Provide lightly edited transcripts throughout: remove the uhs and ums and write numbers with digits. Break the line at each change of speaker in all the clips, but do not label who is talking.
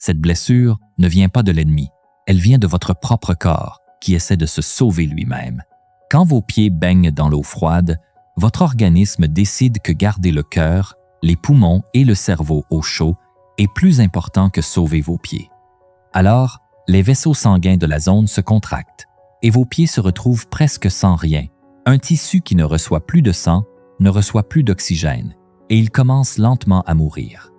Cette blessure ne vient pas de l'ennemi, elle vient de votre propre corps qui essaie de se sauver lui-même. Quand vos pieds baignent dans l'eau froide, votre organisme décide que garder le cœur, les poumons et le cerveau au chaud est plus important que sauver vos pieds. Alors, les vaisseaux sanguins de la zone se contractent et vos pieds se retrouvent presque sans rien. Un tissu qui ne reçoit plus de sang ne reçoit plus d'oxygène et il commence lentement à mourir.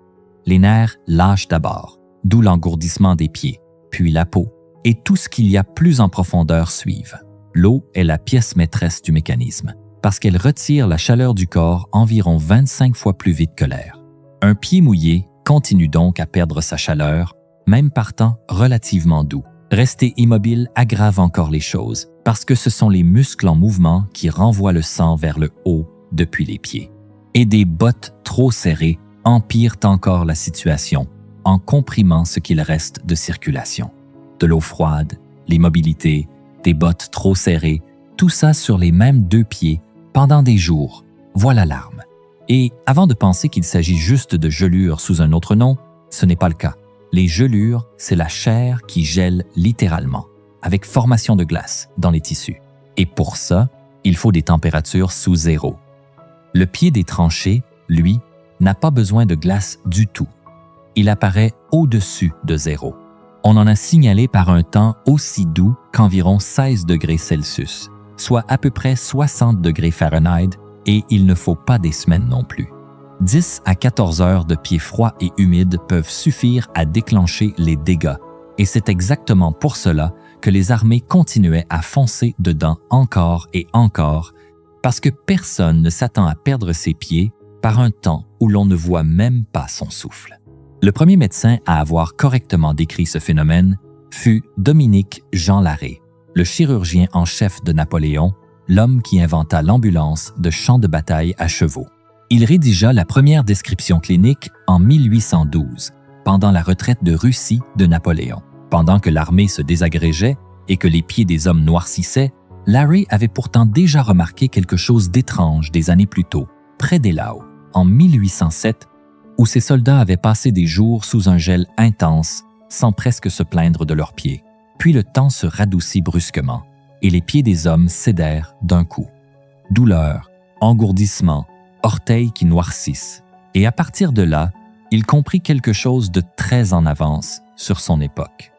Les nerfs lâchent d'abord, d'où l'engourdissement des pieds, puis la peau, et tout ce qu'il y a plus en profondeur suivent. L'eau est la pièce maîtresse du mécanisme, parce qu'elle retire la chaleur du corps environ 25 fois plus vite que l'air. Un pied mouillé continue donc à perdre sa chaleur, même par temps relativement doux. Rester immobile aggrave encore les choses, parce que ce sont les muscles en mouvement qui renvoient le sang vers le haut depuis les pieds. Et des bottes trop serrées empirent encore la situation, en comprimant ce qu'il reste de circulation. De l'eau froide, l'immobilité, des bottes trop serrées, tout ça sur les mêmes 2 pieds pendant des jours, voilà l'arme. Et avant de penser qu'il s'agit juste de gelures sous un autre nom, ce n'est pas le cas. Les gelures, c'est la chair qui gèle littéralement, avec formation de glace dans les tissus. Et pour ça, il faut des températures sous zéro. Le pied des tranchées, lui, n'a pas besoin de glace du tout. Il apparaît au-dessus de zéro. On en a signalé par un temps aussi doux qu'environ 16 degrés Celsius, soit à peu près 60 degrés Fahrenheit, et il ne faut pas des semaines non plus. 10 à 14 heures de pieds froids et humides peuvent suffire à déclencher les dégâts, et c'est exactement pour cela que les armées continuaient à foncer dedans encore et encore, parce que personne ne s'attend à perdre ses pieds par un temps où l'on ne voit même pas son souffle. Le premier médecin à avoir correctement décrit ce phénomène fut Dominique Jean Larrey, le chirurgien en chef de Napoléon, l'homme qui inventa l'ambulance de champ de bataille à chevaux. Il rédigea la première description clinique en 1812, pendant la retraite de Russie de Napoléon. Pendant que l'armée se désagrégeait et que les pieds des hommes noircissaient, Larrey avait pourtant déjà remarqué quelque chose d'étrange des années plus tôt, près d'Eylau, en 1807, où ses soldats avaient passé des jours sous un gel intense, sans presque se plaindre de leurs pieds. Puis le temps se radoucit brusquement, et les pieds des hommes cédèrent d'un coup. Douleur, engourdissement, orteils qui noircissent. Et à partir de là, il comprit quelque chose de très en avance sur son époque.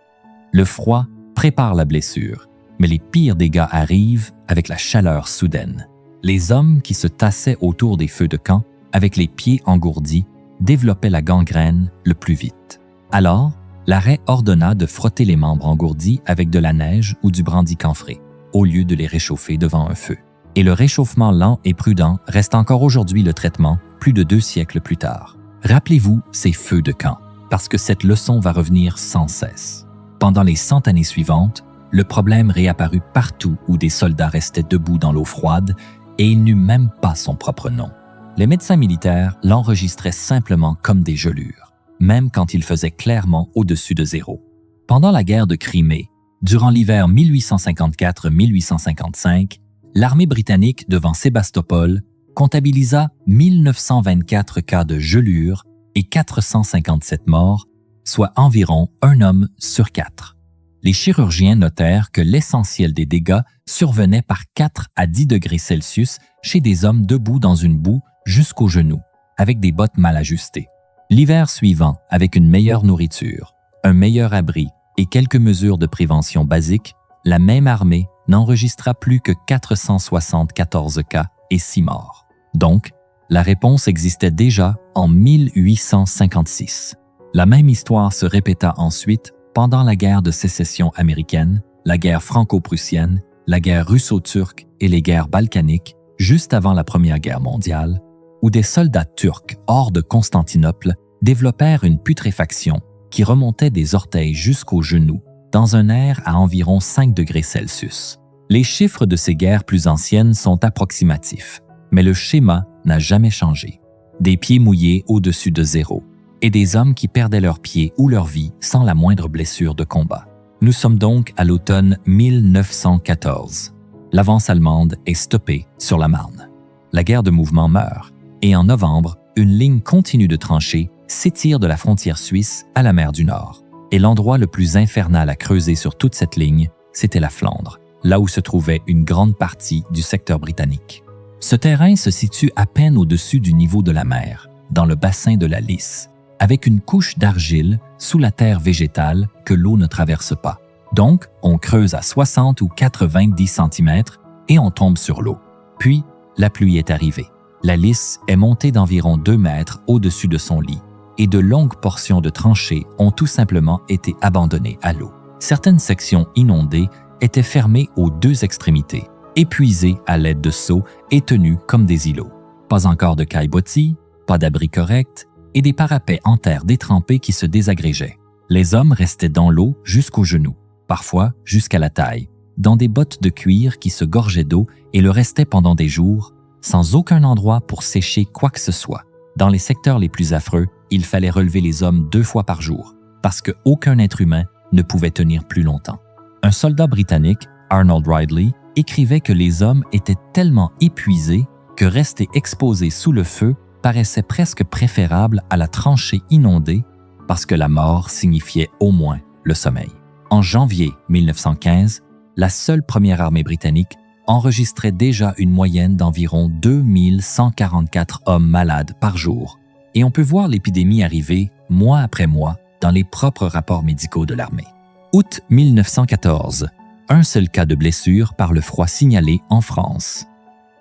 Le froid prépare la blessure, mais les pires dégâts arrivent avec la chaleur soudaine. Les hommes qui se tassaient autour des feux de camp, avec les pieds engourdis, développaient la gangrène le plus vite. Alors, Larrey ordonna de frotter les membres engourdis avec de la neige ou du brandy camphré, au lieu de les réchauffer devant un feu. Et le réchauffement lent et prudent reste encore aujourd'hui le traitement, plus de 2 siècles plus tard. Rappelez-vous ces feux de camp, parce que cette leçon va revenir sans cesse. Pendant les 100 années suivantes, le problème réapparut partout où des soldats restaient debout dans l'eau froide et il n'eut même pas son propre nom. Les médecins militaires l'enregistraient simplement comme des gelures, même quand il faisait clairement au-dessus de zéro. Pendant la guerre de Crimée, durant l'hiver 1854-1855, l'armée britannique devant Sébastopol comptabilisa 1924 cas de gelure et 457 morts, soit environ un homme sur 4. Les chirurgiens notèrent que l'essentiel des dégâts survenait par 4 à 10 degrés Celsius chez des hommes debout dans une boue jusqu'aux genoux, avec des bottes mal ajustées. L'hiver suivant, avec une meilleure nourriture, un meilleur abri et quelques mesures de prévention basiques, la même armée n'enregistra plus que 474 cas et 6 morts. Donc, la réponse existait déjà en 1856. La même histoire se répéta ensuite pendant la guerre de sécession américaine, la guerre franco-prussienne, la guerre russo-turque et les guerres balkaniques, juste avant la Première Guerre mondiale, où des soldats turcs hors de Constantinople développèrent une putréfaction qui remontait des orteils jusqu'aux genoux dans un air à environ 5 degrés Celsius. Les chiffres de ces guerres plus anciennes sont approximatifs, mais le schéma n'a jamais changé. Des pieds mouillés au-dessus de zéro et des hommes qui perdaient leurs pieds ou leur vie sans la moindre blessure de combat. Nous sommes donc à l'automne 1914. L'avance allemande est stoppée sur la Marne. La guerre de mouvement meurt et en novembre, une ligne continue de tranchées s'étire de la frontière suisse à la mer du Nord. Et l'endroit le plus infernal à creuser sur toute cette ligne, c'était la Flandre, là où se trouvait une grande partie du secteur britannique. Ce terrain se situe à peine au-dessus du niveau de la mer, dans le bassin de la Lys, avec une couche d'argile sous la terre végétale que l'eau ne traverse pas. Donc, on creuse à 60 ou 90 cm et on tombe sur l'eau. Puis, la pluie est arrivée. La Lys est montée d'environ 2 mètres au-dessus de son lit et de longues portions de tranchées ont tout simplement été abandonnées à l'eau. Certaines sections inondées étaient fermées aux 2 extrémités, épuisées à l'aide de seaux et tenues comme des îlots. Pas encore de caillebotis, pas d'abri correct et des parapets en terre détrempée qui se désagrégeaient. Les hommes restaient dans l'eau jusqu'aux genoux, parfois jusqu'à la taille, dans des bottes de cuir qui se gorgeaient d'eau et le restaient pendant des jours, sans aucun endroit pour sécher quoi que ce soit. Dans les secteurs les plus affreux, il fallait relever les hommes 2 fois par jour, parce qu'aucun être humain ne pouvait tenir plus longtemps. Un soldat britannique, Arnold Ridley, écrivait que les hommes étaient tellement épuisés que rester exposés sous le feu paraissait presque préférable à la tranchée inondée parce que la mort signifiait au moins le sommeil. En janvier 1915, la seule première armée britannique enregistrait déjà une moyenne d'environ 2144 hommes malades par jour, et on peut voir l'épidémie arriver mois après mois dans les propres rapports médicaux de l'armée. Août 1914, un seul cas de blessure par le froid signalé en France.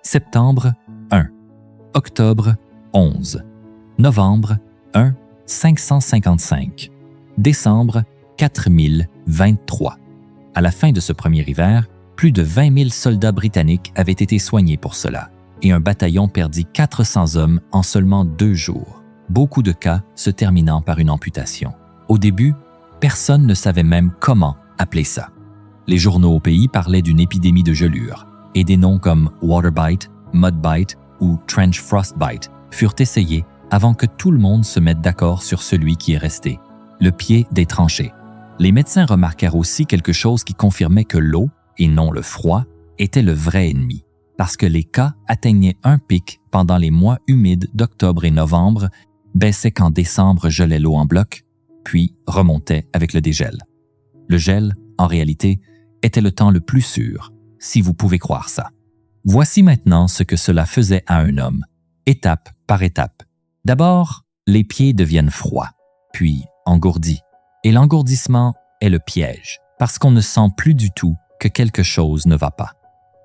Septembre, 1. Octobre, 11. Novembre, 1, 555. Décembre, 4023. À la fin de ce premier hiver, plus de 20 000 soldats britanniques avaient été soignés pour cela, et un bataillon perdit 400 hommes en seulement 2 jours, beaucoup de cas se terminant par une amputation. Au début, personne ne savait même comment appeler ça. Les journaux au pays parlaient d'une épidémie de gelure, et des noms comme waterbite, mudbite ou trench frostbite furent essayés avant que tout le monde se mette d'accord sur celui qui est resté, le pied des tranchées. Les médecins remarquèrent aussi quelque chose qui confirmait que l'eau, et non le froid, était le vrai ennemi, parce que les cas atteignaient un pic pendant les mois humides d'octobre et novembre, baissaient quand décembre gelait l'eau en bloc, puis remontait avec le dégel. Le gel, en réalité, était le temps le plus sûr, si vous pouvez croire ça. Voici maintenant ce que cela faisait à un homme, étape par étape. D'abord, les pieds deviennent froids, puis engourdis. Et l'engourdissement est le piège, parce qu'on ne sent plus du tout que quelque chose ne va pas.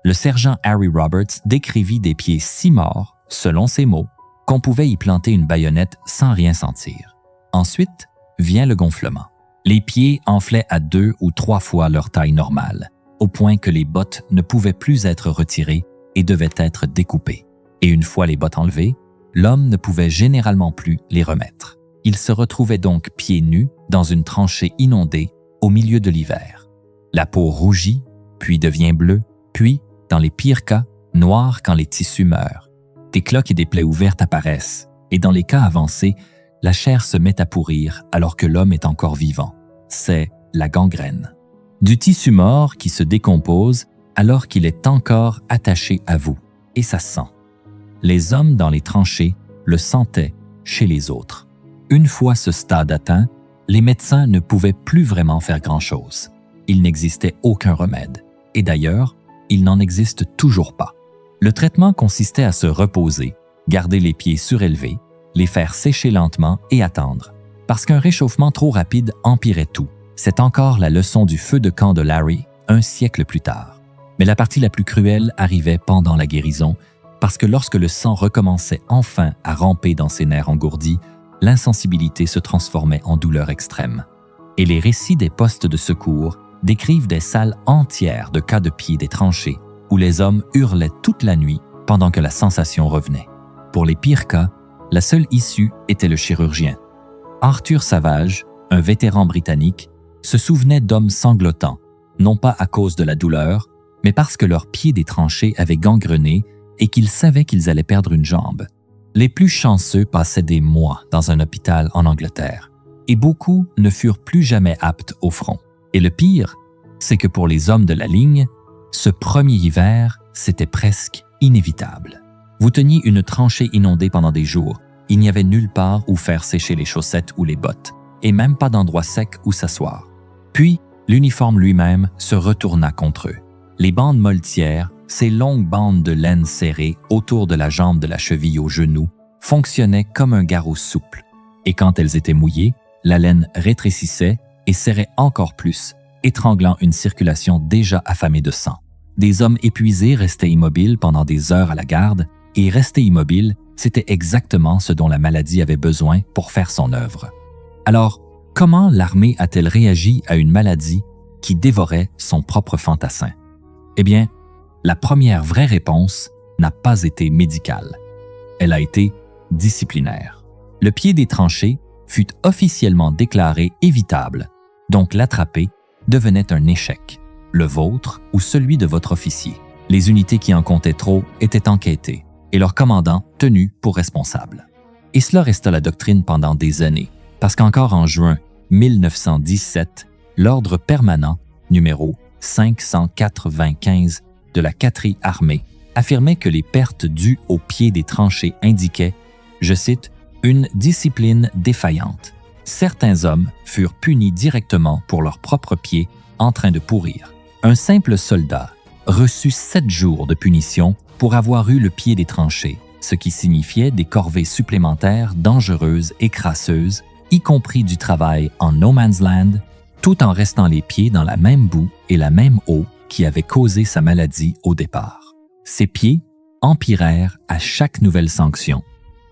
Le sergent Harry Roberts décrivit des pieds si morts, selon ses mots, qu'on pouvait y planter une baïonnette sans rien sentir. Ensuite vient le gonflement. Les pieds enflaient à 2 ou 3 fois leur taille normale, au point que les bottes ne pouvaient plus être retirées et devaient être découpées. Et une fois les bottes enlevées, l'homme ne pouvait généralement plus les remettre. Il se retrouvait donc pieds nus dans une tranchée inondée au milieu de l'hiver. La peau rougit, puis devient bleue, puis, dans les pires cas, noire quand les tissus meurent. Des cloques et des plaies ouvertes apparaissent, et dans les cas avancés, la chair se met à pourrir alors que l'homme est encore vivant. C'est la gangrène. Du tissu mort qui se décompose alors qu'il est encore attaché à vous, et ça sent. Les hommes dans les tranchées le sentaient chez les autres. Une fois ce stade atteint, les médecins ne pouvaient plus vraiment faire grand-chose. Il n'existait aucun remède. Et d'ailleurs, il n'en existe toujours pas. Le traitement consistait à se reposer, garder les pieds surélevés, les faire sécher lentement et attendre. Parce qu'un réchauffement trop rapide empirait tout. C'est encore la leçon du feu de camp de Larry, un siècle plus tard. Mais la partie la plus cruelle arrivait pendant la guérison, parce que lorsque le sang recommençait enfin à ramper dans ses nerfs engourdis, l'insensibilité se transformait en douleur extrême. Et les récits des postes de secours décrivent des salles entières de cas de pieds des tranchées où les hommes hurlaient toute la nuit pendant que la sensation revenait. Pour les pires cas, la seule issue était le chirurgien. Arthur Savage, un vétéran britannique, se souvenait d'hommes sanglotants, non pas à cause de la douleur, mais parce que leurs pieds des tranchées avaient gangrené et qu'ils savaient qu'ils allaient perdre une jambe. Les plus chanceux passaient des mois dans un hôpital en Angleterre, et beaucoup ne furent plus jamais aptes au front. Et le pire, c'est que pour les hommes de la ligne, ce premier hiver, c'était presque inévitable. Vous teniez une tranchée inondée pendant des jours. Il n'y avait nulle part où faire sécher les chaussettes ou les bottes. et même pas d'endroit sec où s'asseoir. Puis, l'uniforme lui-même se retourna contre eux. Les bandes moltières, ces longues bandes de laine serrées autour de la jambe de la cheville au genou, fonctionnaient comme un garrot souple. Et quand elles étaient mouillées, la laine rétrécissait et serrait encore plus, étranglant une circulation déjà affamée de sang. Des hommes épuisés restaient immobiles pendant des heures à la garde, et rester immobile, c'était exactement ce dont la maladie avait besoin pour faire son œuvre. Alors, comment l'armée a-t-elle réagi à une maladie qui dévorait son propre fantassin? Eh bien, la première vraie réponse n'a pas été médicale. Elle a été disciplinaire. Le pied des tranchées fut officiellement déclaré évitable, donc l'attraper devenait un échec, le vôtre ou celui de votre officier. Les unités qui en comptaient trop étaient enquêtées et leur commandant tenu pour responsable. Et cela resta la doctrine pendant des années, parce qu'encore en juin 1917, l'ordre permanent numéro 595 de la 4e armée affirmait que les pertes dues au pied des tranchées indiquaient, je cite, « une discipline défaillante ». Certains hommes furent punis directement pour leurs propres pieds en train de pourrir. Un simple soldat reçut 7 jours de punition pour avoir eu le pied des tranchées, ce qui signifiait des corvées supplémentaires dangereuses et crasseuses, y compris du travail en no man's land, tout en restant les pieds dans la même boue et la même eau qui avait causé sa maladie au départ. Ces pieds empirèrent à chaque nouvelle sanction,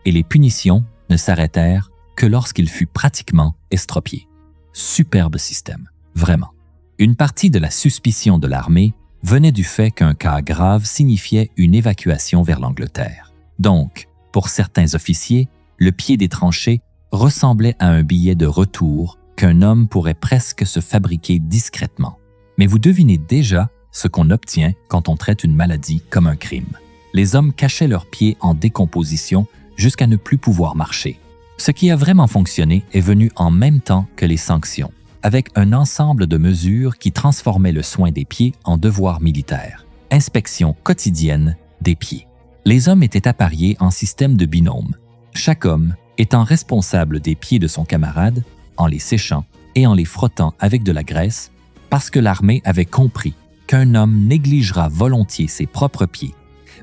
et les punitions ne s'arrêtèrent que lorsqu'il fut pratiquement estropié. Superbe système, vraiment. Une partie de la suspicion de l'armée venait du fait qu'un cas grave signifiait une évacuation vers l'Angleterre. Donc, pour certains officiers, le pied des tranchées ressemblait à un billet de retour qu'un homme pourrait presque se fabriquer discrètement. Mais vous devinez déjà ce qu'on obtient quand on traite une maladie comme un crime. Les hommes cachaient leurs pieds en décomposition jusqu'à ne plus pouvoir marcher. Ce qui a vraiment fonctionné est venu en même temps que les sanctions, avec un ensemble de mesures qui transformaient le soin des pieds en devoir militaire. Inspection quotidienne des pieds. Les hommes étaient appariés en système de binôme, chaque homme étant responsable des pieds de son camarade en les séchant et en les frottant avec de la graisse, parce que l'armée avait compris qu'un homme négligera volontiers ses propres pieds,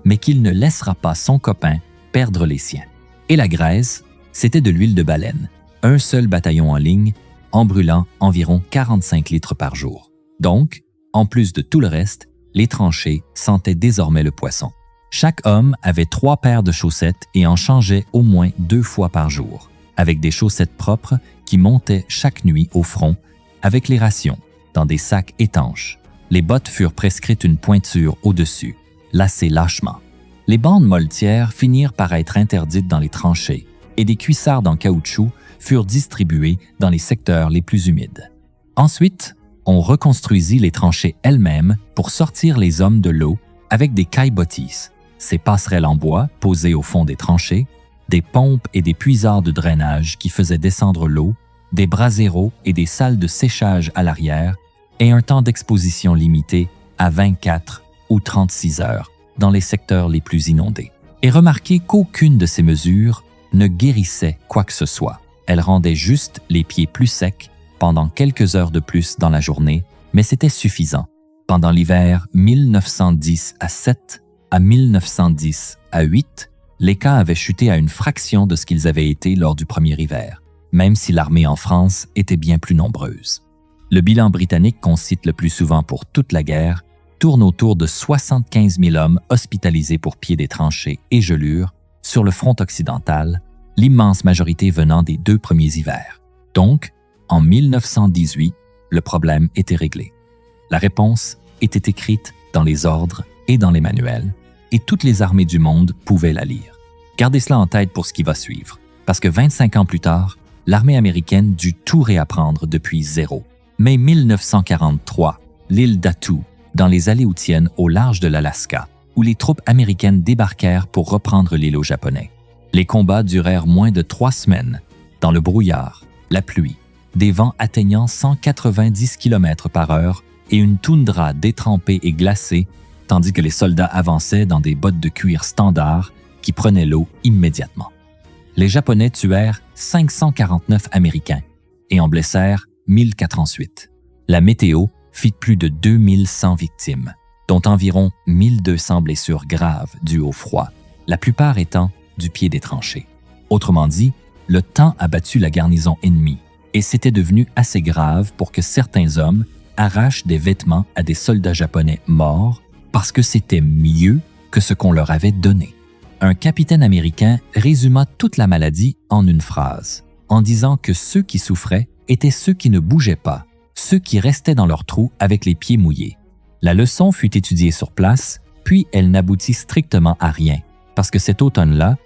mais qu'il ne laissera pas son copain perdre les siens. Et la graisse, c'était de l'huile de baleine, un seul bataillon en ligne, en brûlant environ 45 litres par jour. Donc, en plus de tout le reste, les tranchées sentaient désormais le poisson. Chaque homme avait 3 paires de chaussettes et en changeait au moins 2 fois par jour, avec des chaussettes propres qui montaient chaque nuit au front, avec les rations, dans des sacs étanches. Les bottes furent prescrites une pointure au-dessus, lacées lâchement. Les bandes moltières finirent par être interdites dans les tranchées et des cuissardes en caoutchouc furent distribuées dans les secteurs les plus humides. Ensuite, on reconstruisit les tranchées elles-mêmes pour sortir les hommes de l'eau avec des caillebotis, ces passerelles en bois posées au fond des tranchées, des pompes et des puisards de drainage qui faisaient descendre l'eau, des braseros et des salles de séchage à l'arrière et un temps d'exposition limité à 24 ou 36 heures dans les secteurs les plus inondés. Et remarquez qu'aucune de ces mesures ne guérissait quoi que ce soit. Elle rendait juste les pieds plus secs pendant quelques heures de plus dans la journée, mais c'était suffisant. Pendant l'hiver 1910 à 7 à 1910 à 8, les cas avaient chuté à une fraction de ce qu'ils avaient été lors du premier hiver, même si l'armée en France était bien plus nombreuse. Le bilan britannique qu'on cite le plus souvent pour toute la guerre tourne autour de 75 000 hommes hospitalisés pour pieds des tranchées et gelures sur le front occidental, l'immense majorité venant des 2 premiers hivers. Donc, en 1918, le problème était réglé. La réponse était écrite dans les ordres et dans les manuels, et toutes les armées du monde pouvaient la lire. Gardez cela en tête pour ce qui va suivre, parce que 25 ans plus tard, l'armée américaine dut tout réapprendre depuis zéro. Mai 1943, l'île d'Attu, dans les Aléoutiennes au large de l'Alaska, où les troupes américaines débarquèrent pour reprendre l'île aux Japonais. Les combats durèrent moins de 3 semaines, dans le brouillard, la pluie, des vents atteignant 190 km/h et une toundra détrempée et glacée, tandis que les soldats avançaient dans des bottes de cuir standards qui prenaient l'eau immédiatement. Les Japonais tuèrent 549 Américains et en blessèrent 1048. La météo fit plus de 2100 victimes, dont environ 1200 blessures graves dues au froid, la plupart étant du pied des tranchées. Autrement dit, le temps a battu la garnison ennemie et c'était devenu assez grave pour que certains hommes arrachent des vêtements à des soldats japonais morts parce que c'était mieux que ce qu'on leur avait donné. Un capitaine américain résuma toute la maladie en une phrase, en disant que ceux qui souffraient étaient ceux qui ne bougeaient pas, ceux qui restaient dans leur trou avec les pieds mouillés. La leçon fut étudiée sur place, puis elle n'aboutit strictement à rien, parce que cet automne-là,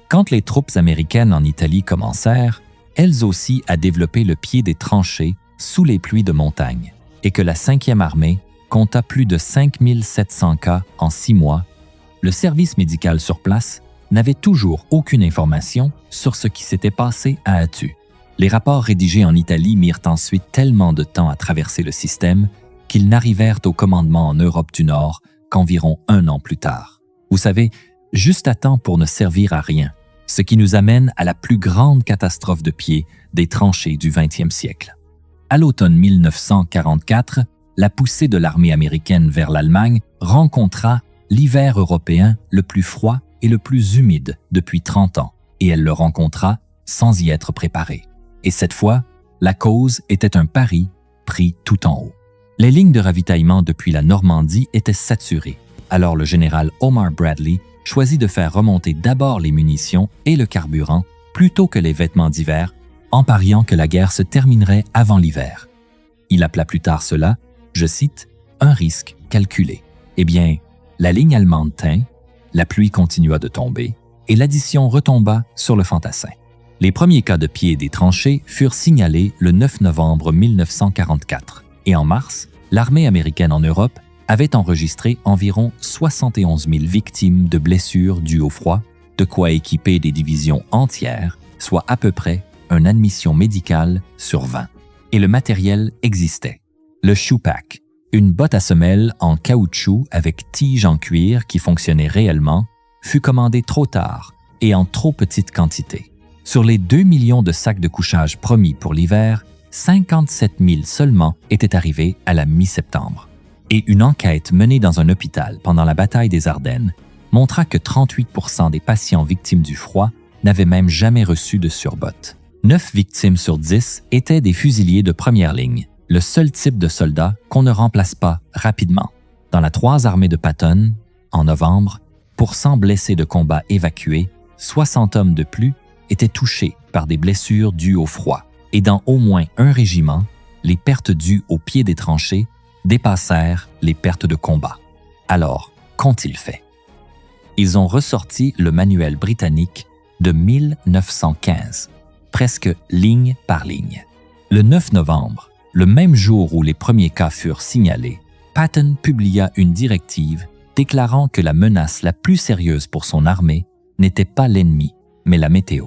quand les troupes américaines en Italie commencèrent, elles aussi à développer le pied des tranchées sous les pluies de montagne, et que la 5e armée compta plus de 5700 cas en 6 mois, le service médical sur place n'avait toujours aucune information sur ce qui s'était passé à Attu. Les rapports rédigés en Italie mirent ensuite tellement de temps à traverser le système qu'ils n'arrivèrent au commandement en Europe du Nord qu'environ 1 an plus tard. Vous savez, juste à temps pour ne servir à rien, ce qui nous amène à la plus grande catastrophe de pied des tranchées du 20e siècle. À l'automne 1944, la poussée de l'armée américaine vers l'Allemagne rencontra l'hiver européen le plus froid et le plus humide depuis 30 ans, et elle le rencontra sans y être préparée. Et cette fois, la cause était un pari pris tout en haut. Les lignes de ravitaillement depuis la Normandie étaient saturées, alors le général Omar Bradley choisit de faire remonter d'abord les munitions et le carburant plutôt que les vêtements d'hiver, en pariant que la guerre se terminerait avant l'hiver. Il appela plus tard cela, je cite, « un risque calculé ». Eh bien, la ligne allemande tint, la pluie continua de tomber et l'addition retomba sur le fantassin. Les premiers cas de pied des tranchées furent signalés le 9 novembre 1944 et en mars, l'armée américaine en Europe avait enregistré environ 71 000 victimes de blessures dues au froid, de quoi équiper des divisions entières, soit à peu près une admission médicale sur 20. Et le matériel existait. Le shoepack, une botte à semelles en caoutchouc avec tige en cuir qui fonctionnait réellement, fut commandé trop tard et en trop petite quantité. Sur les 2 millions de sacs de couchage promis pour l'hiver, 57 000 seulement étaient arrivés à la mi-septembre. Et une enquête menée dans un hôpital pendant la bataille des Ardennes montra que 38% des patients victimes du froid n'avaient même jamais reçu de surbotte. 9 victimes sur 10 étaient des fusiliers de première ligne, le seul type de soldat qu'on ne remplace pas rapidement. Dans la 3 armée de Patton, en novembre, pour 100 blessés de combat évacués, 60 hommes de plus étaient touchés par des blessures dues au froid. Et dans au moins un régiment, les pertes dues au pied des tranchées dépassèrent les pertes de combat. Alors, qu'ont-ils fait? Ils ont ressorti le manuel britannique de 1915, presque ligne par ligne. Le 9 novembre, le même jour où les premiers cas furent signalés, Patton publia une directive déclarant que la menace la plus sérieuse pour son armée n'était pas l'ennemi, mais la météo.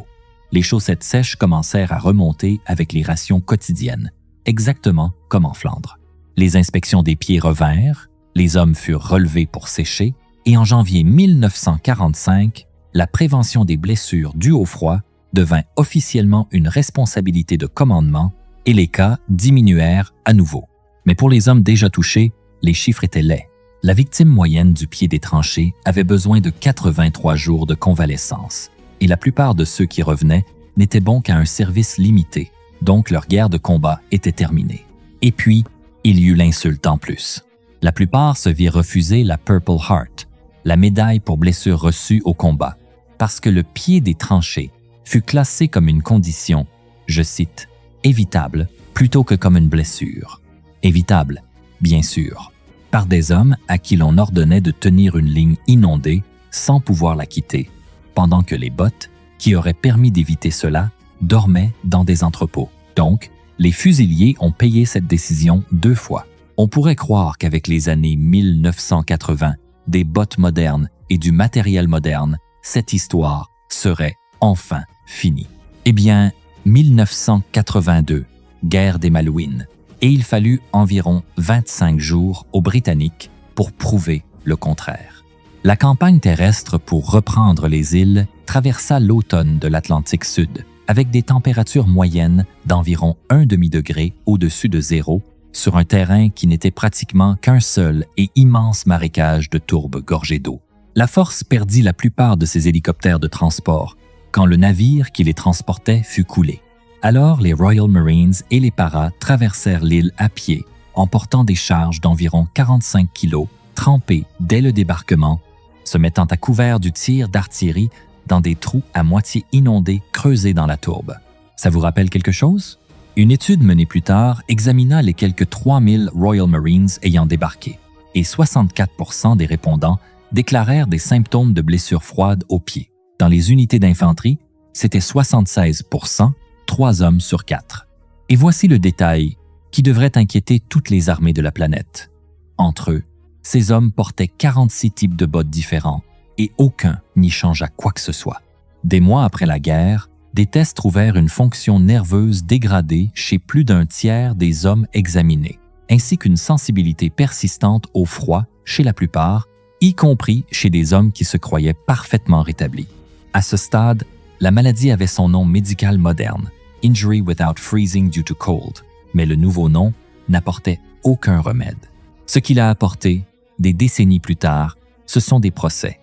Les chaussettes sèches commencèrent à remonter avec les rations quotidiennes, exactement comme en Flandre. Les inspections des pieds revinrent, les hommes furent relevés pour sécher, et en janvier 1945, la prévention des blessures dues au froid devint officiellement une responsabilité de commandement et les cas diminuèrent à nouveau. Mais pour les hommes déjà touchés, les chiffres étaient laids. La victime moyenne du pied des tranchées avait besoin de 83 jours de convalescence, et la plupart de ceux qui revenaient n'étaient bons qu'à un service limité, donc leur guerre de combat était terminée. Et puis, il y eut l'insulte en plus. La plupart se virent refuser la Purple Heart, la médaille pour blessure reçue au combat, parce que le pied des tranchées fut classé comme une condition, je cite, « évitable » plutôt que comme une blessure. Évitable, bien sûr, par des hommes à qui l'on ordonnait de tenir une ligne inondée sans pouvoir la quitter, pendant que les bottes, qui auraient permis d'éviter cela, dormaient dans des entrepôts. Donc, les fusiliers ont payé cette décision 2 fois. On pourrait croire qu'avec les années 1980, des bottes modernes et du matériel moderne, cette histoire serait enfin finie. Eh bien, 1982, guerre des Malouines, et il fallut environ 25 jours aux Britanniques pour prouver le contraire. La campagne terrestre pour reprendre les îles traversa l'automne de l'Atlantique Sud, avec des températures moyennes d'environ 1 demi-degré au-dessus de zéro, sur un terrain qui n'était pratiquement qu'un seul et immense marécage de tourbes gorgées d'eau. La Force perdit la plupart de ses hélicoptères de transport quand le navire qui les transportait fut coulé. Alors, les Royal Marines et les paras traversèrent l'île à pied, emportant des charges d'environ 45 kilos, trempées dès le débarquement, se mettant à couvert du tir d'artillerie dans des trous à moitié inondés creusés dans la tourbe. Ça vous rappelle quelque chose? Une étude menée plus tard examina les quelques 3000 Royal Marines ayant débarqué, et 64% des répondants déclarèrent des symptômes de blessures froides aux pieds. Dans les unités d'infanterie, c'était 76%, 3 hommes sur 4. Et voici le détail qui devrait inquiéter toutes les armées de la planète. Entre eux, ces hommes portaient 46 types de bottes différents et aucun n'y changea quoi que ce soit. Des mois après la guerre, des tests trouvèrent une fonction nerveuse dégradée chez plus d'un tiers des hommes examinés, ainsi qu'une sensibilité persistante au froid chez la plupart, y compris chez des hommes qui se croyaient parfaitement rétablis. À ce stade, la maladie avait son nom médical moderne, Injury Without Freezing Due to Cold, mais le nouveau nom n'apportait aucun remède. Ce qu'il a apporté, des décennies plus tard, ce sont des procès.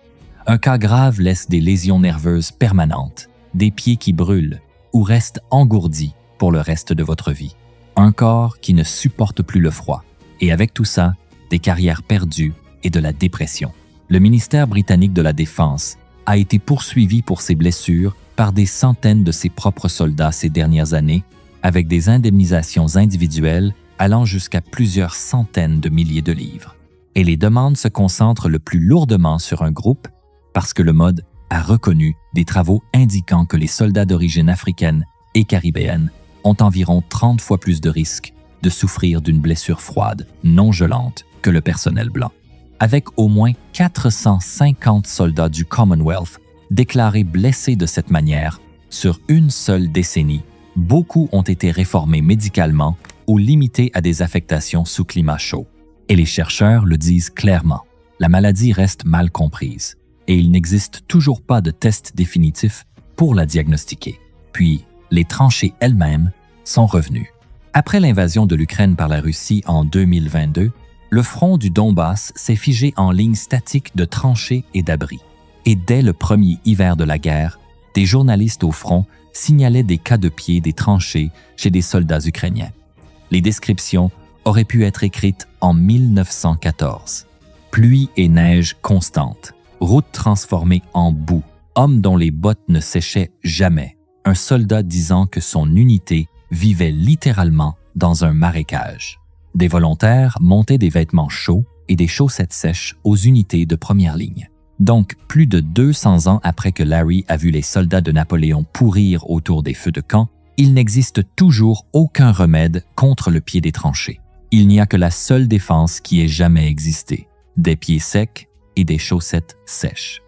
Un cas grave laisse des lésions nerveuses permanentes, des pieds qui brûlent ou restent engourdis pour le reste de votre vie. Un corps qui ne supporte plus le froid. Et avec tout ça, des carrières perdues et de la dépression. Le ministère britannique de la Défense a été poursuivi pour ses blessures par des centaines de ses propres soldats ces dernières années, avec des indemnisations individuelles allant jusqu'à plusieurs centaines de milliers de livres. Et les demandes se concentrent le plus lourdement sur un groupe parce que le MOD a reconnu des travaux indiquant que les soldats d'origine africaine et caribéenne ont environ 30 fois plus de risques de souffrir d'une blessure froide non gelante que le personnel blanc. Avec au moins 450 soldats du Commonwealth déclarés blessés de cette manière, sur une seule décennie, beaucoup ont été réformés médicalement ou limités à des affectations sous climat chaud. Et les chercheurs le disent clairement, la maladie reste mal comprise et il n'existe toujours pas de test définitif pour la diagnostiquer. Puis, les tranchées elles-mêmes sont revenues. Après l'invasion de l'Ukraine par la Russie en 2022, le front du Donbass s'est figé en ligne statique de tranchées et d'abris. Et dès le premier hiver de la guerre, des journalistes au front signalaient des cas de pieds des tranchées chez des soldats ukrainiens. Les descriptions auraient pu être écrites en 1914. Pluie et neige constantes, routes transformées en boue, hommes dont les bottes ne séchaient jamais, un soldat disant que son unité vivait littéralement dans un marécage. Des volontaires montaient des vêtements chauds et des chaussettes sèches aux unités de première ligne. Donc, plus de 200 ans après que Larry a vu les soldats de Napoléon pourrir autour des feux de camp, il n'existe toujours aucun remède contre le pied des tranchées. Il n'y a que la seule défense qui ait jamais existé, des pieds secs et des chaussettes sèches.